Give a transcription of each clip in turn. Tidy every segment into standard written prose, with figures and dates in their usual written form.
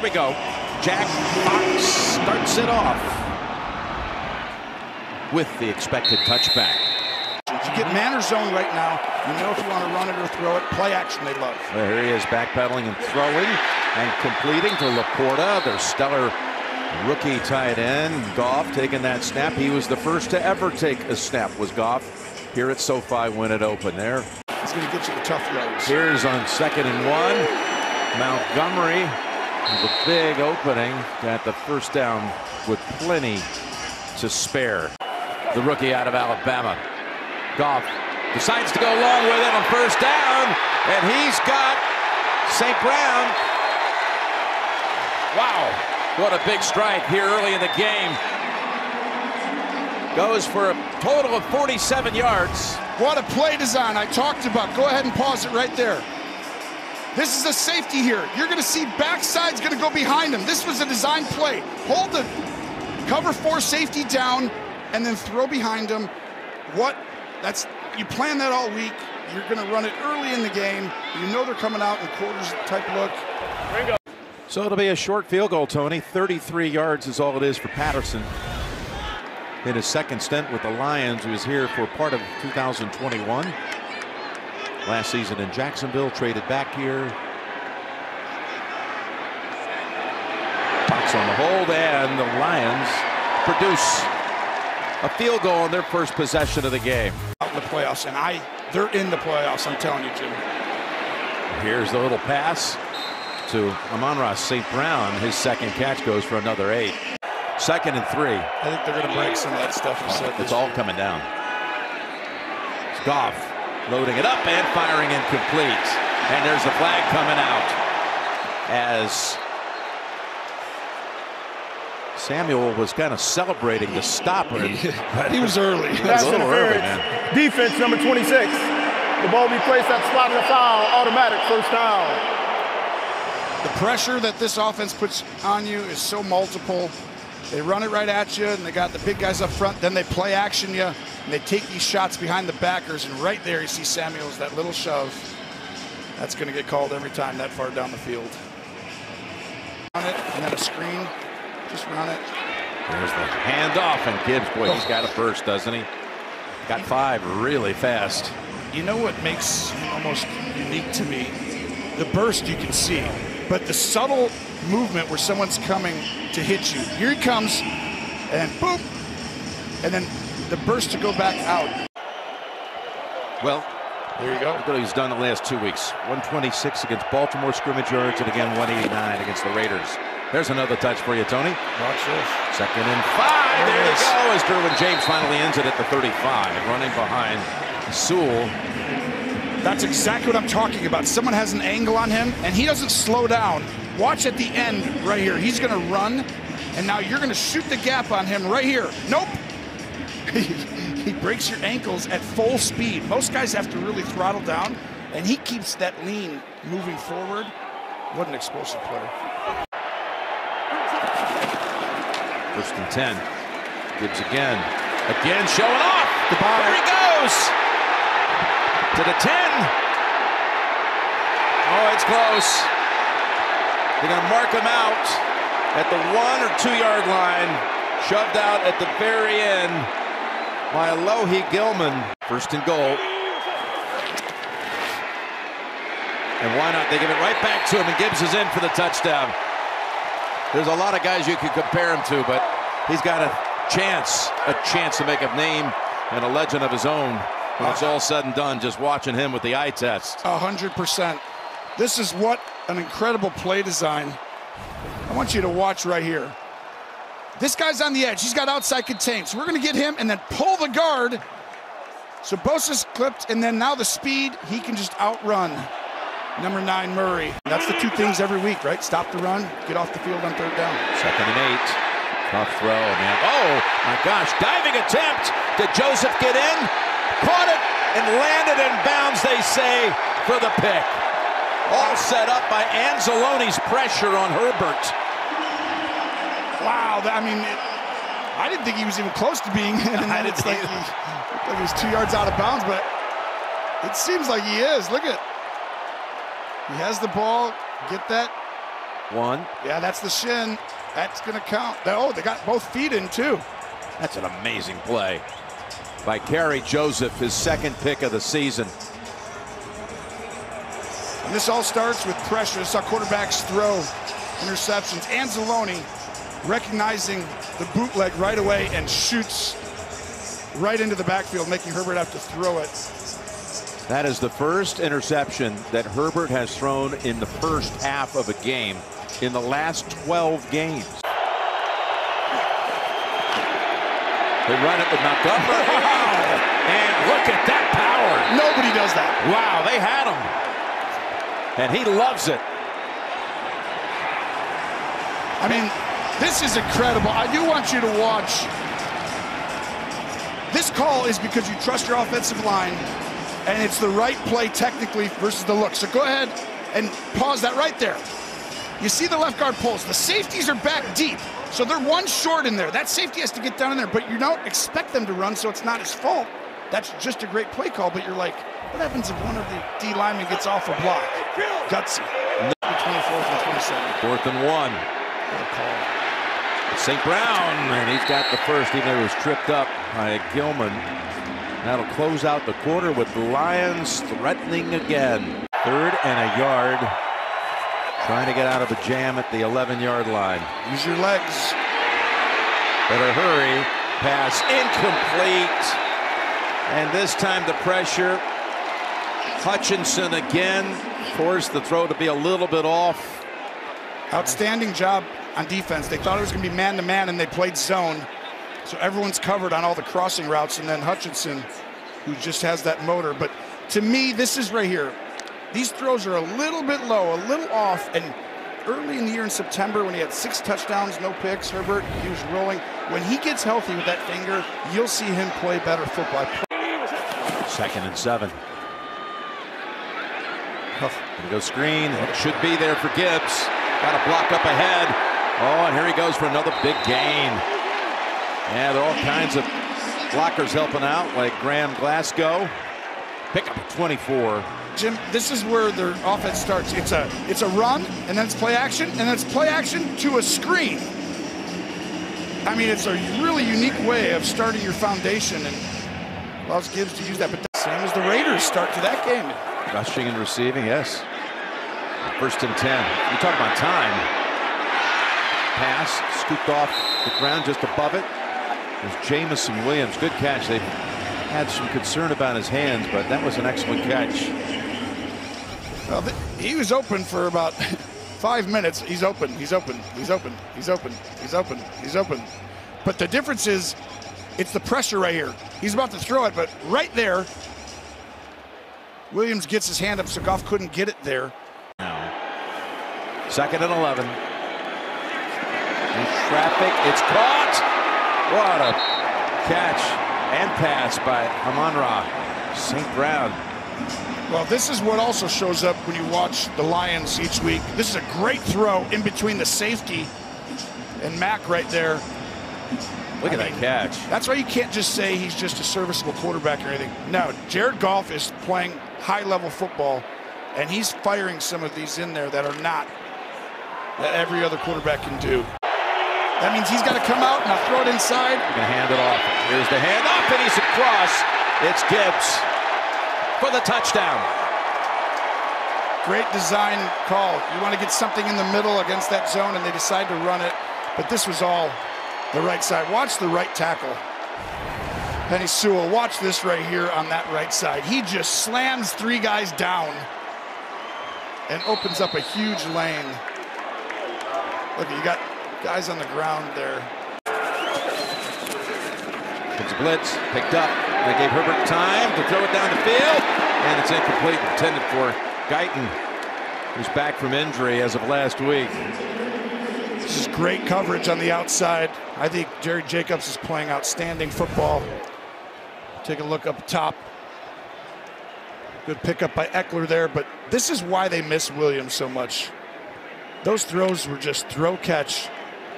we go. Jack Fox starts it off with the expected touchback. You get man or zone right now. You know if you want to run it or throw it. Play action they love. Well, here he is backpedaling and throwing and completing to Laporta, their stellar rookie tight end. Goff taking that snap. He was the first to ever take a snap, was Goff, here at SoFi when it opened there. He's going to get you the tough yards. Here's on 2nd and 1. Montgomery, the big opening at the first down with plenty to spare. The rookie out of Alabama. Goff decides to go long with it on first down, and he's got St. Brown. Wow, what a big strike here early in the game. Goes for a total of 47 yards. What a play design I talked about. Go ahead and pause it right there. This is a safety here. You're going to see backside's going to go behind him. This was a design play. Hold the cover 4 safety down and then throw behind him. You plan that all week. You're going to run it early in the game. You know they're coming out in quarters type look. So it'll be a short field goal, Tony. 33 yards is all it is for Patterson. In his second stint with the Lions, he was here for part of 2021. Last season in Jacksonville, traded back here. Fox on the hold, and the Lions produce a field goal on their first possession of the game. Out in the playoffs, and they're in the playoffs, I'm telling you, Jim. Here's the little pass to Amon-Ra St. Brown. His second catch goes for another 8. 2nd and 3. I think they're going to break some of that stuff. It's all coming down. It's Goff loading it up and firing incomplete. And there's the flag coming out as Samuel was kind of celebrating the stopper. He was early. That's a little early, man. Defense number 26. The ball be placed at the spot of the foul. Automatic first down. The pressure that this offense puts on you is so multiple. They run it right at you, and they got the big guys up front. Then they play action you, and they take these shots behind the backers. And right there, you see Samuels, that little shove. That's going to get called every time that far down the field. Run it, and then a screen. Just run it. There's the handoff, and Gibbs, boy, he's got a burst, doesn't he? Got 5 really fast. You know what makes him almost unique to me? The burst you can see, but the subtle movement where someone's coming to hit you. Here he comes, and boom, and then the burst to go back out. Well, there you go. Look what he's done the last 2 weeks. 126 against Baltimore scrimmage yards, and again 189 against the Raiders. There's another touch for you, Tony. Watch this. 2nd and 5. There you go, as Derwin James finally ends it at the 35, running behind Sewell. That's exactly what I'm talking about. Someone has an angle on him, and he doesn't slow down. Watch at the end right here. He's going to run, and now you're going to shoot the gap on him right here. Nope. He breaks your ankles at full speed. Most guys have to really throttle down, and he keeps that lean moving forward. What an explosive player. 1st and 10. Gibbs again showing off. Goodbye. There he goes to the 10. Oh, it's close. They're going to mark him out at the 1 or 2 yard line. Shoved out at the very end by Alohi Gilman. 1st and goal. And why not? They give it right back to him, and Gibbs is in for the touchdown. There's a lot of guys you can compare him to, but he's got a chance to make a name and a legend of his own when it's all said and done, just watching him with the eye test. 100%. This is what an incredible play design. I want you to watch right here. This guy's on the edge. He's got outside contain. So we're going to get him and then pull the guard. So Bosa's clipped, and then now the speed, he can just outrun number 9, Murray. That's the 2 things every week, right? Stop the run, get off the field on 3rd down. 2nd and 8. Tough throw, man. Oh, my gosh. Diving attempt. Did Joseph get in? Caught it and landed in bounds, they say, for the pick. All set up by Anzalone's pressure on Herbert. Wow, I didn't think he was even close to being in. I didn't think he was 2 yards out of bounds, but it seems like he is. Look at, he has the ball, get that One. Yeah, that's the shin. That's going to count. Oh, they got both feet in, too. That's an amazing play by Kerry Joseph, his second pick of the season. And this all starts with pressure. This is how quarterbacks throw interceptions. Anzalone recognizing the bootleg right away and shoots right into the backfield, making Herbert have to throw it. That is the first interception that Herbert has thrown in the first half of a game in the last 12 games. They run it with Montgomery. Wow. And look at that power. Nobody does that. Wow, they had him. And he loves it. I mean, this is incredible. I do want you to watch. This call is because you trust your offensive line, and it's the right play technically versus the look. So go ahead and pause that right there. You see the left guard pulls. The safeties are back deep, so they're one short in there. That safety has to get down in there, but you don't expect them to run, so it's not his fault. That's just a great play call, but you're like, what happens if one of the D linemen gets off a block? Gutsy. 24th and 27. 4th and 1. What a call. St. Brown, and he's got the first, even though he was tripped up by Gilman. That'll close out the quarter with the Lions threatening again. 3rd and a yard. Trying to get out of a jam at the 11-yard line. Use your legs. Better hurry. Pass incomplete. And this time the pressure. Hutchinson again forced the throw to be a little bit off. Outstanding job on defense. They thought it was going to be man-to-man, and they played zone. So everyone's covered on all the crossing routes, and then Hutchinson, who just has that motor. But to me, this is right here. These throws are a little bit low, a little off, and early in the year in September when he had 6 touchdowns, no picks, Herbert, he was rolling. When he gets healthy with that finger, you'll see him play better football. 2nd and 7. Gonna go screen. It should be there for Gibbs. Got a block up ahead. Oh, and here he goes for another big gain. Yeah, there are all kinds of blockers helping out, like Graham Glasgow. Pick up a 24. Jim, this is where their offense starts. It's a run, and then it's play action, and then it's play action to a screen. I mean, it's a really unique way of starting your foundation, and allows Gibbs to use that. But the same as the Raiders start to that game. Rushing and receiving, yes. 1st and 10. You talk about time. Pass scooped off the ground just above it. There's Jamison Williams. Good catch. They had some concern about his hands, but that was an excellent catch. Well, he was open for about 5 minutes. He's open. He's open. He's open. He's open. He's open. He's open. But the difference is, it's the pressure right here. He's about to throw it, but right there, Williams gets his hand up, so Goff couldn't get it there. Now, 2nd and 11. In traffic, it's caught. What a catch and pass by Amon-Ra St. Brown. Well, this is what also shows up when you watch the Lions each week. This is a great throw in between the safety and Mack right there. Look at that catch. That's why you can't just say he's just a serviceable quarterback or anything. No, Jared Goff is playing high-level football, and he's firing some of these in there that are not, that every other quarterback can do. That means he's got to come out and I'll throw it inside. He's going to hand it off. Here's the hand off, and he's across. It's Gibbs for the touchdown. Great design call. You want to get something in the middle against that zone, and they decide to run it. But this was all the right side. Watch the right tackle. Penny Sewell, watch this right here on that right side. He just slams 3 guys down and opens up a huge lane. Look, you got guys on the ground there. It's a blitz, picked up. They gave Herbert time to throw it down the field, and it's incomplete, intended for Guyton, who's back from injury as of last week. This is great coverage on the outside. I think Jerry Jacobs is playing outstanding football. Take a look up top. Good pickup by Eckler there, but this is why they miss Williams so much. Those throws were just throw catch,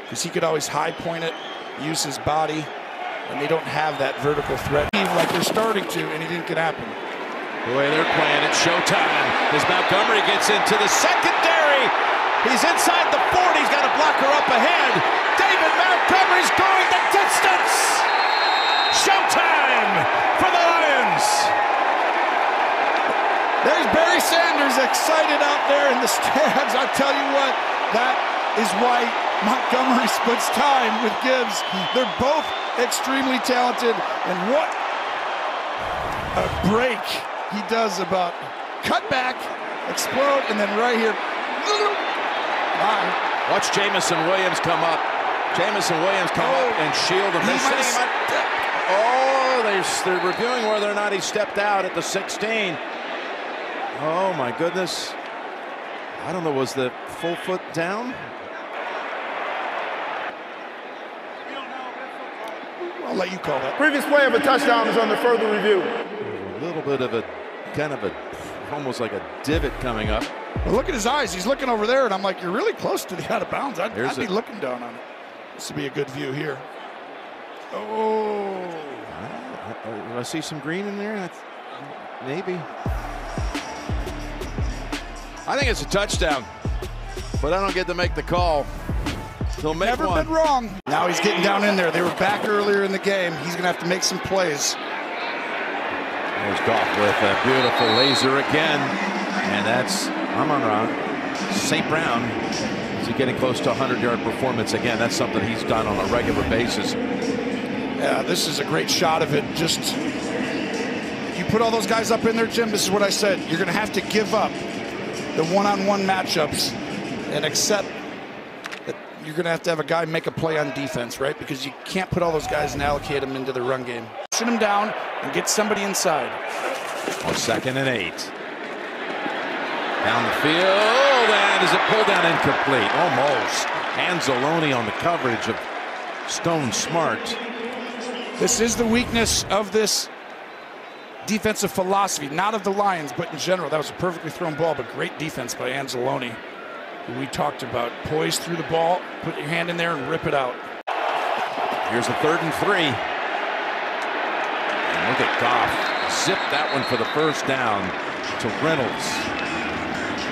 because he could always high point it, use his body, and they don't have that vertical threat like they're starting to, and it didn't happen. The way they're playing, it's showtime as Montgomery gets into the secondary, He's inside the 40. He's got a blocker up ahead. David Montgomery's going the distance. Showtime for the Lions. There's Barry Sanders excited out there in the stands. I tell you what, that is why Montgomery splits time with Gibbs. They're both extremely talented, and what a break he does about cut back, explode, and then right here. Watch Jamison Williams come up. Jamison Williams come up and shield him. They're reviewing whether or not he stepped out at the 16. Oh my goodness. I don't know, was the full foot down? I'll let you call that. Previous play of a touchdown is under further review. A little bit of a kind of a almost like a divot coming up. Well, look at his eyes. He's looking over there, and I'm like, you're really close to the out of bounds. I'd be looking down on it. This would be a good view here. Oh. Do I see some green in there? Maybe. I think it's a touchdown, but I don't get to make the call. He'll make Never one. been wrong. Now he's getting down in there. They were back earlier in the game. He's going to have to make some plays. There's Goff with a beautiful laser again, and that's Amon-Ra St. Brown. Is he getting close to a 100-yard performance again? That's something he's done on a regular basis. Yeah, this is a great shot of it. Just, you put all those guys up in there, Jim, this is what I said. You're going to have to give up the one-on-one matchups and accept that you're going to have a guy make a play on defense, right? Because you can't put all those guys and allocate them into the run game. Sit them down and get somebody inside. On 2nd and 8. Down the field, and is it pulled down incomplete? Almost. Anzalone on the coverage of Stone Smart. This is the weakness of this defensive philosophy, not of the Lions, but in general. That was a perfectly thrown ball, but great defense by Anzalone, who we talked about. Poise through the ball, put your hand in there and rip it out. Here's a 3rd and 3. And look at Goff. Zip that one for the first down to Reynolds.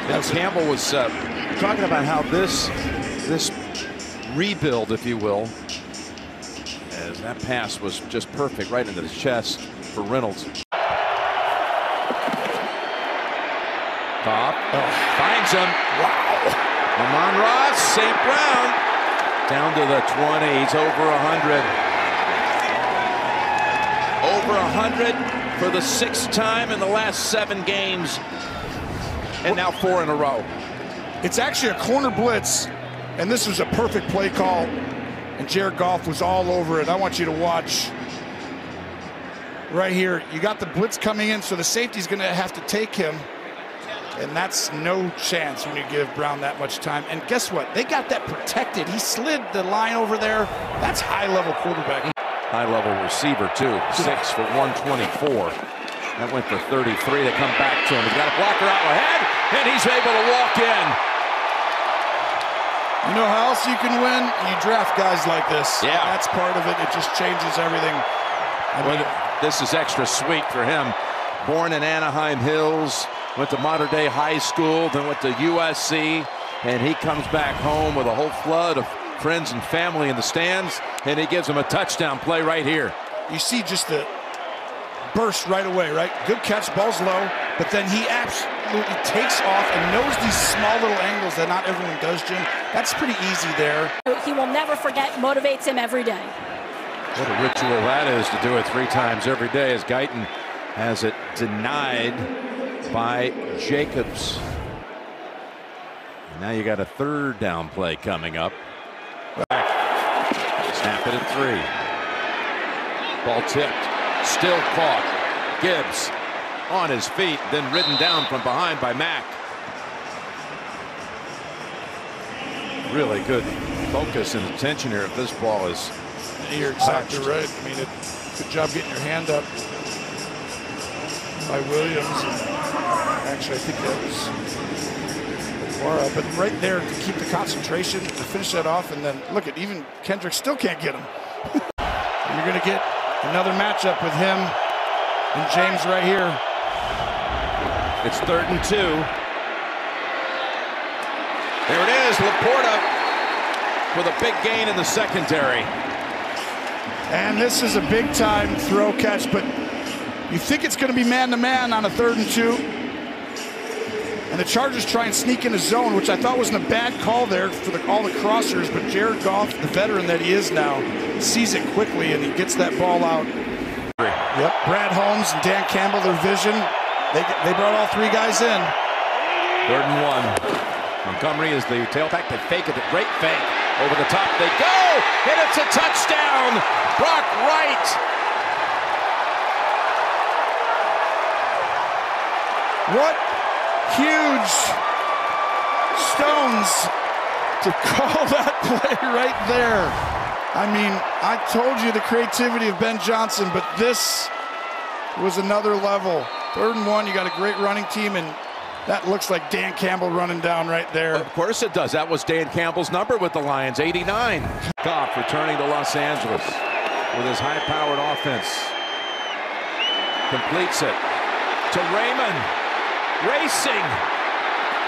Now Campbell was talking about how this rebuild, if you will, as that pass was just perfect right into the chest for Reynolds. Goff finds him. Wow. Amon-Ra St. Brown down to the 20. He's over 100. Over 100 for the 6th time in the last 7 games. And now 4 in a row. It's actually a corner blitz, and this was a perfect play call, and Jared Goff was all over it. I want you to watch right here. You got the blitz coming in, so the safety's going to have to take him, and that's no chance when you give Brown that much time. And guess what? They got that protected. He slid the line over there. That's high-level quarterback. High-level receiver, too. 6 for 124. That went for 33. They come back to him. He's got a blocker out ahead, and he's able to walk in. You know how else you can win? You draft guys like this. Yeah. That's part of it. It just changes everything. This is extra sweet for him. Born in Anaheim Hills, went to Mater Dei High School, then went to USC, and he comes back home with a whole flood of friends and family in the stands, and he gives them a touchdown play right here. You see just the burst right away, right? Good catch, ball's low, but then he absolutely takes off and knows these small little angles that not everyone does, Jim. That's pretty easy there. He will never forget, motivates him every day. What a ritual that is to do it 3 times every day, as Guyton has it denied by Jacobs. And now you got a 3rd down play coming up. Snap it at 3. Ball tipped. Still caught. Gibbs on his feet, then ridden down from behind by Mack. Really good focus and attention here if this ball is. You're exactly right. I mean, good job getting your hand up by Williams. Actually, I think that was Amon-Ra, but right there to keep the concentration, to finish that off, and then look at even Kendrick still can't get him. You're going to get another matchup with him and James right here. It's 3rd and 2. There it is. Laporta with a big gain in the secondary. And this is a big-time throw catch, but you think it's going to be man-to-man on a 3rd and 2. And the Chargers try and sneak in a zone, which I thought wasn't a bad call there for all the crossers, but Jared Goff, the veteran that he is now, sees it quickly and he gets that ball out. Yep, Brad Holmes and Dan Campbell, their vision, they brought all 3 guys in. 3rd and 1. Montgomery is the tailback. They fake it, a great fake. Over the top they go, and it's a touchdown. Brock Wright. What huge stones to call that play right there. I mean, I told you the creativity of Ben Johnson, but this was another level. 3rd and 1, you got a great running team, and that looks like Dan Campbell running down right there. Of course it does. That was Dan Campbell's number with the Lions, 89. Goff returning to Los Angeles with his high-powered offense. Completes it to Raymond. Racing.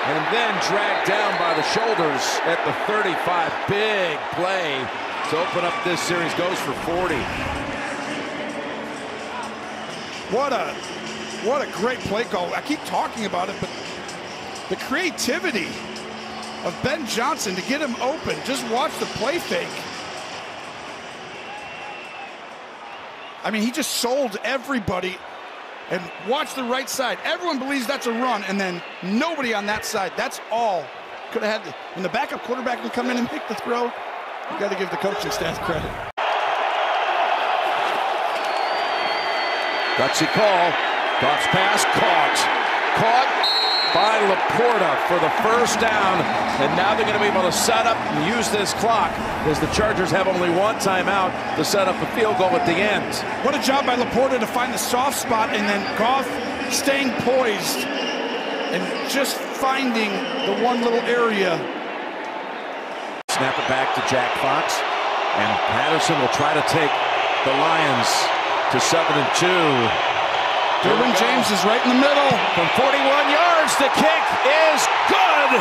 And then dragged down by the shoulders at the 35. Big play to open up this series. Goes for 40. What a great play call. I keep talking about it, but the creativity of Ben Johnson to get him open. Just watch the play fake. I mean, he just sold everybody. And watch the right side. Everyone believes that's a run, and then nobody on that side. That's all. Could have had, when the backup quarterback can come in and make the throw, you got to give the coaching staff credit. Gutsy call. Goff's pass caught by Laporta for the 1st down. And now they're going to be able to set up and use this clock as the Chargers have only 1 timeout to set up a field goal at the end. What a job by Laporta to find the soft spot, and then Goff staying poised and just finding the one little area. Snap it back to Jack Fox, and Patterson will try to take the Lions to 7-2. Derwin James is right in the middle. From 41 yards, the kick is good.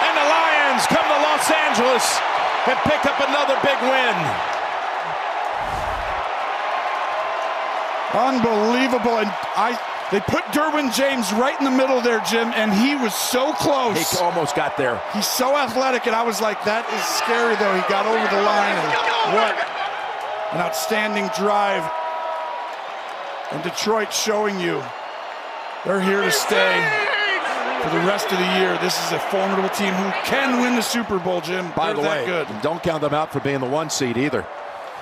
And the Lions come to Los Angeles and pick up another big win. Unbelievable. And they put Derwin James right in the middle there, Jim, and he was so close. He almost got there. He's so athletic, and I was like, that is scary, though. He got over the line, and what an outstanding drive. And Detroit showing you they're here to stay for the rest of the year. This is a formidable team who can win the Super Bowl, Jim. By the way, good. Don't count them out for being the 1 seed either.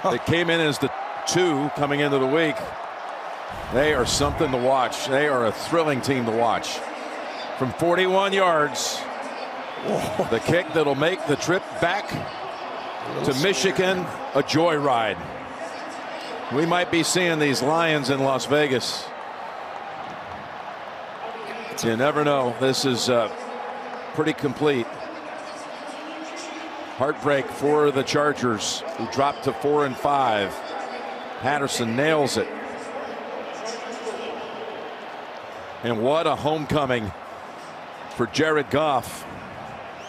They came in as the 2 coming into the week. They are something to watch. They are a thrilling team to watch. From 41 yards, the kick that'll make the trip back to Michigan a joyride. We might be seeing these Lions in Las Vegas. You never know. This is pretty complete. Heartbreak for the Chargers, who dropped to 4-5. Patterson nails it. And what a homecoming for Jared Goff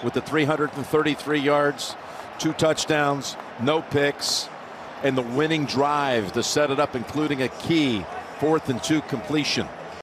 with the 333 yards, 2 touchdowns, no picks, and the winning drive to set it up, including a key 4th and 2 completion.